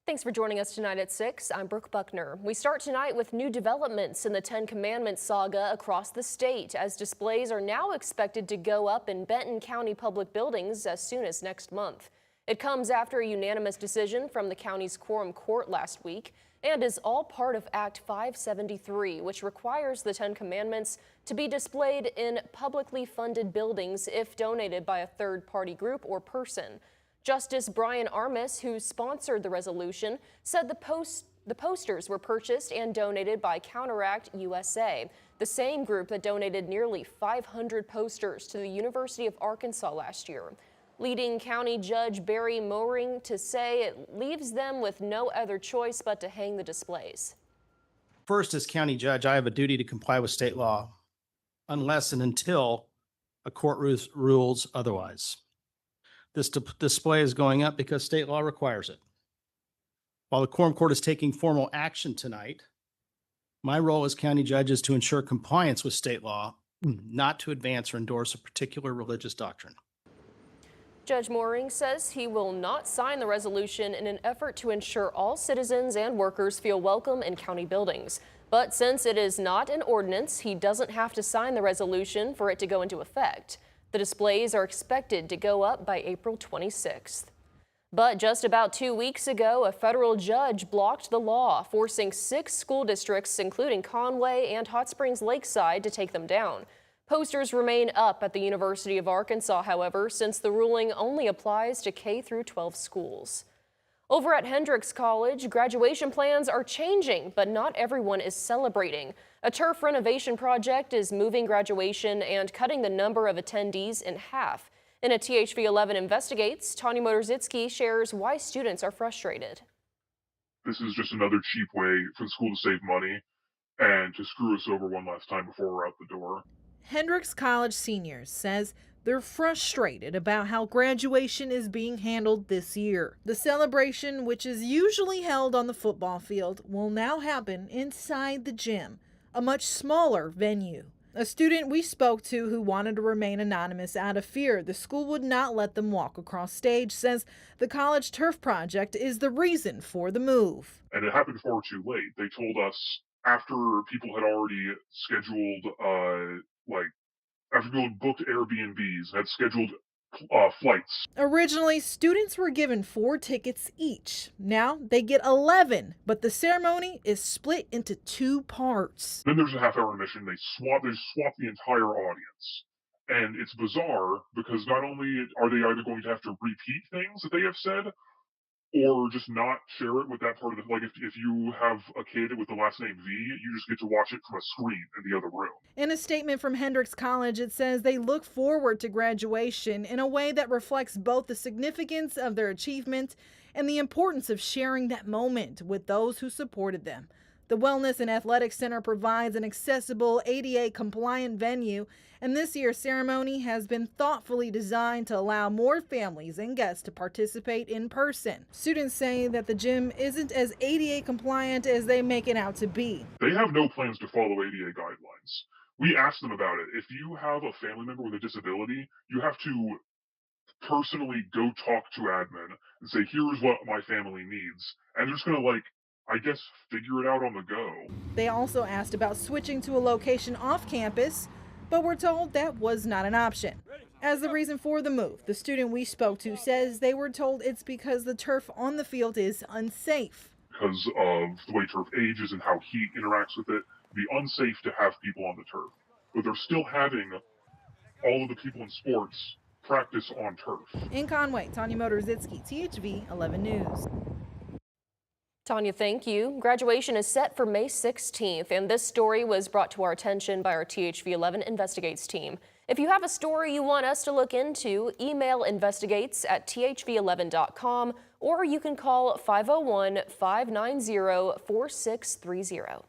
Thanks for joining us tonight at 6. I'm Brooke Buckner. We start tonight with new developments in the Ten Commandments saga across the state, as displays are now expected to go up in Benton County public buildings as soon as next month. It comes after a unanimous decision from the county's quorum court last week and is all part of Act 573, which requires the Ten Commandments to be displayed in publicly funded buildings if donated by a third-party group or person. Justice Brian Armis, who sponsored the resolution, said the posters were purchased and donated by Counteract USA, the same group that donated nearly 500 posters to the University of Arkansas last year, leading County Judge Barry Moehring to say it leaves them with no other choice but to hang the displays. First, as county judge, I have a duty to comply with state law unless and until a court rules otherwise. This display is going up because state law requires it. While the quorum court is taking formal action tonight, my role as county judge is to ensure compliance with state law, not to advance or endorse a particular religious doctrine. Judge Moehring says he will not sign the resolution in an effort to ensure all citizens and workers feel welcome in county buildings. But since it is not an ordinance, he doesn't have to sign the resolution for it to go into effect. The displays are expected to go up by April 26th. But just about 2 weeks ago, a federal judge blocked the law, forcing 6 school districts, including Conway and Hot Springs Lakeside, to take them down. Posters remain up at the University of Arkansas, however, since the ruling only applies to K-12 schools. Over at Hendricks College, graduation plans are changing, but not everyone is celebrating. A turf renovation project is moving graduation and cutting the number of attendees in half. In a THV 11 Investigates, Tanya Motorzitsky shares why students are frustrated. This is just another cheap way for the school to save money and to screw us over one last time before we're out the door. Hendricks College seniors says they're frustrated about how graduation is being handled this year. The celebration, which is usually held on the football field, will now happen inside the gym, a much smaller venue. A student we spoke to who wanted to remain anonymous out of fear the school would not let them walk across stage says the college turf project is the reason for the move. And it happened before too late. They told us after people had already scheduled, after people had booked Airbnbs, had scheduled flights. Originally, students were given 4 tickets each. Now they get 11, but the ceremony is split into 2 parts. Then there's a half-hour intermission. They swap the entire audience. And it's bizarre because not only are they either going to have to repeat things that they have said, or just not share it with that part of the, if you have a kid with the last name V, you just get to watch it from a screen in the other room. In a statement from Hendricks College, it says they look forward to graduation in a way that reflects both the significance of their achievement and the importance of sharing that moment with those who supported them. The Wellness and Athletics Center provides an accessible ADA-compliant venue, and this year's ceremony has been thoughtfully designed to allow more families and guests to participate in person. Students say that the gym isn't as ADA-compliant as they make it out to be. They have no plans to follow ADA guidelines. We asked them about it. If you have a family member with a disability, you have to personally go talk to admin and say, here's what my family needs. And they're just going to, figure it out on the go. They also asked about switching to a location off campus, but were told that was not an option. As the reason for the move, the student we spoke to says they were told it's because the turf on the field is unsafe. Because of the way turf ages and how heat interacts with it, it'd be unsafe to have people on the turf. But they're still having all of the people in sports practice on turf. In Conway, Tanya Motorzitsky, THV 11 News. Tanya, thank you. Graduation is set for May 16th, and this story was brought to our attention by our THV 11 Investigates team. If you have a story you want us to look into, email investigates@thv11.com, or you can call 501-590-4630.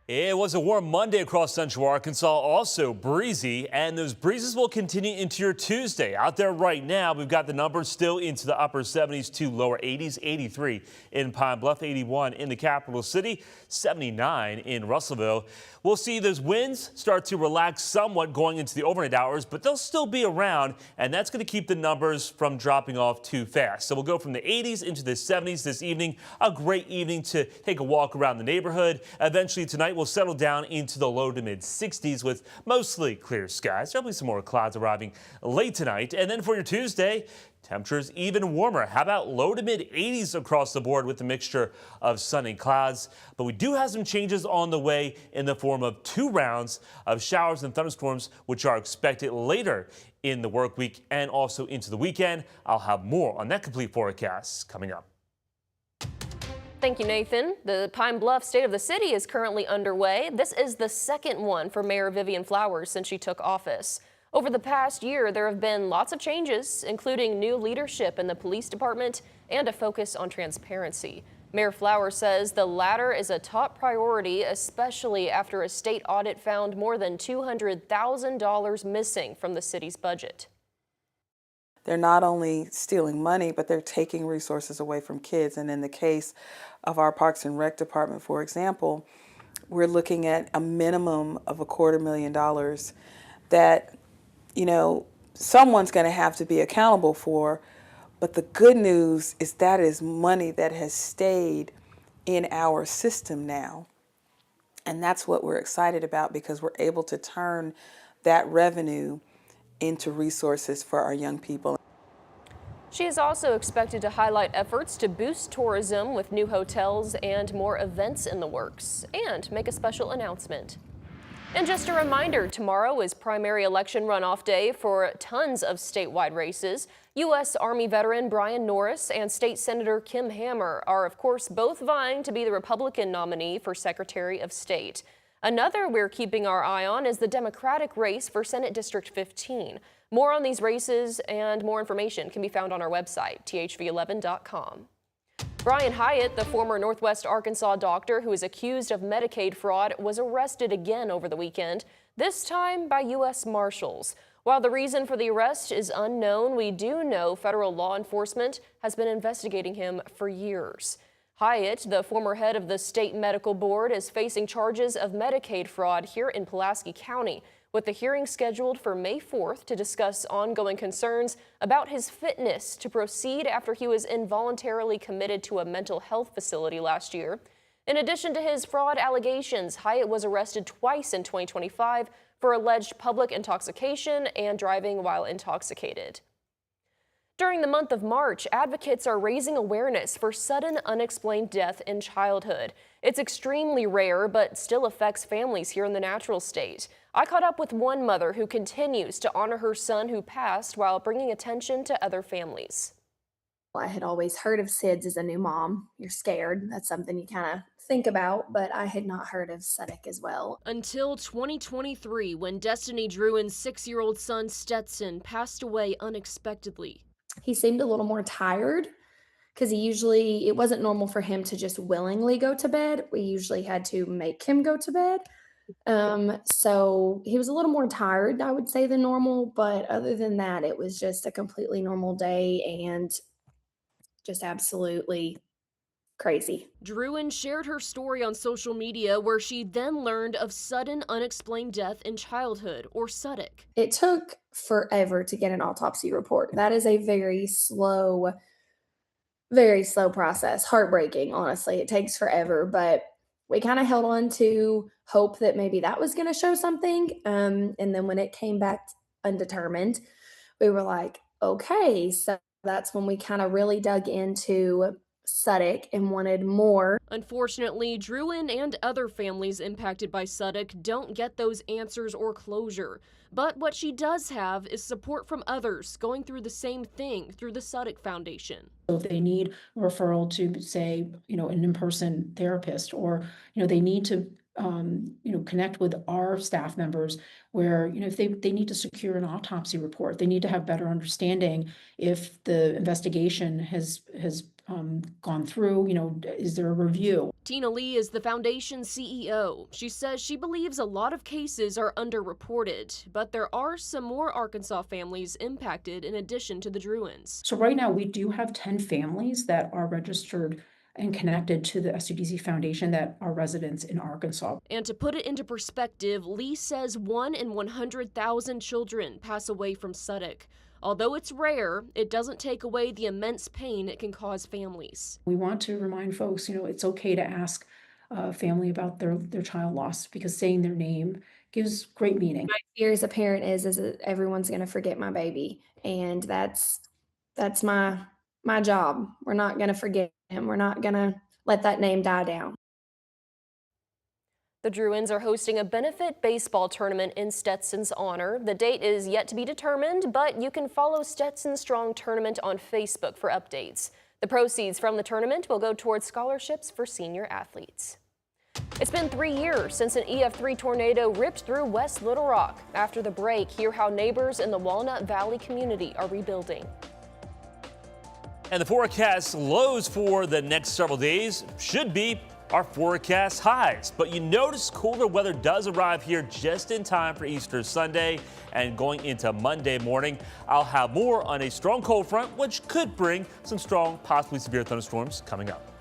It was a warm Monday across central Arkansas, also breezy, and those breezes will continue into your Tuesday. Out there right now, we've got the numbers still into the upper 70s to lower 80s, 83 in Pine Bluff, 81 in the capital city, 79 in Russellville. We'll see those winds start to relax somewhat going into the overnight hours, but they'll still be around, and that's going to keep the numbers from dropping off too fast. So we'll go from the 80s into the 70s this evening. A great evening to take a walk around the neighborhood. Eventually tonight, we'll settle down into the low to mid 60s with mostly clear skies. There'll be some more clouds arriving late tonight. And then for your Tuesday, temperatures even warmer. How about low to mid 80s across the board with a mixture of sun and clouds? But we do have some changes on the way in the form of 2 rounds of showers and thunderstorms, which are expected later in the work week and also into the weekend. I'll have more on that complete forecast coming up. Thank you, Nathan. The Pine Bluff State of the City is currently underway. This is the second one for Mayor Vivian Flowers since she took office. Over the past year, there have been lots of changes, including new leadership in the police department and a focus on transparency. Mayor Flowers says the latter is a top priority, especially after a state audit found more than $200,000 missing from the city's budget. They're not only stealing money, but they're taking resources away from kids. And in the case of our Parks and Rec department, for example, we're looking at a minimum of $250,000 that, someone's going to have to be accountable for. But the good news is that is money that has stayed in our system now. And that's what we're excited about, because we're able to turn that revenue into resources for our young people. She is also expected to highlight efforts to boost tourism with new hotels and more events in the works, and make a special announcement. And just a reminder, tomorrow is primary election runoff day for tons of statewide races. U.S. Army veteran Brian Norris and State Senator Kim Hammer are, of course, both vying to be the Republican nominee for Secretary of State. Another we're keeping our eye on is the Democratic race for Senate District 15. More on these races and more information can be found on our website, thv11.com. Brian Hyatt, the former Northwest Arkansas doctor who is accused of Medicaid fraud, was arrested again over the weekend, this time by U.S. Marshals. While the reason for the arrest is unknown, we do know federal law enforcement has been investigating him for years. Hyatt, the former head of the state medical board, is facing charges of Medicaid fraud here in Pulaski County, with the hearing scheduled for May 4th to discuss ongoing concerns about his fitness to proceed after he was involuntarily committed to a mental health facility last year. In addition to his fraud allegations, Hyatt was arrested twice in 2025 for alleged public intoxication and driving while intoxicated. During the month of March, advocates are raising awareness for sudden unexplained death in childhood. It's extremely rare, but still affects families here in the natural state. I caught up with one mother who continues to honor her son who passed while bringing attention to other families. I had always heard of SIDS as a new mom. You're scared. That's something you kind of think about, but I had not heard of SUDIC as well. Until 2023, when Destiny Druin's 6-year-old son Stetson passed away unexpectedly. He seemed a little more tired because it wasn't normal for him to just willingly go to bed. We usually had to make him go to bed. So he was a little more tired, I would say, than normal. But other than that, it was just a completely normal day and just absolutely crazy. Druin shared her story on social media, where she then learned of sudden unexplained death in childhood, or SUDIC. It took forever to get an autopsy report. That is a very slow process. Heartbreaking, honestly. It takes forever, but we kind of held on to hope that maybe that was going to show something. And then when it came back undetermined, we were like, okay, so that's when we kind of really dug into SUDIC and wanted more. Unfortunately, Druin and other families impacted by SUDIC don't get those answers or closure. But what she does have is support from others going through the same thing through the SUDIC Foundation. So if they need a referral to, say, an in-person therapist, or, they need to, connect with our staff members where, if they need to secure an autopsy report, they need to have better understanding if the investigation has gone through, is there a review? Tina Lee is the foundation's CEO. She says she believes a lot of cases are underreported, but there are some more Arkansas families impacted in addition to the Druins. So right now we do have 10 families that are registered and connected to the SUDC Foundation that are residents in Arkansas. And to put it into perspective, Lee says 1 in 100,000 children pass away from SUDC. Although it's rare, it doesn't take away the immense pain it can cause families. We want to remind folks, it's okay to ask a family about their child lost, because saying their name gives great meaning. My fear as a parent is that everyone's going to forget my baby, and that's my job. We're not going to forget him. We're not going to let that name die down. The Druins are hosting a benefit baseball tournament in Stetson's honor. The date is yet to be determined, but you can follow Stetson Strong Tournament on Facebook for updates. The proceeds from the tournament will go towards scholarships for senior athletes. It's been 3 years since an EF3 tornado ripped through West Little Rock. After the break, hear how neighbors in the Walnut Valley community are rebuilding. And the forecast lows for the next several days should be our forecast highs. But you notice cooler weather does arrive here just in time for Easter Sunday and going into Monday morning. I'll have more on a strong cold front, which could bring some strong, possibly severe thunderstorms coming up.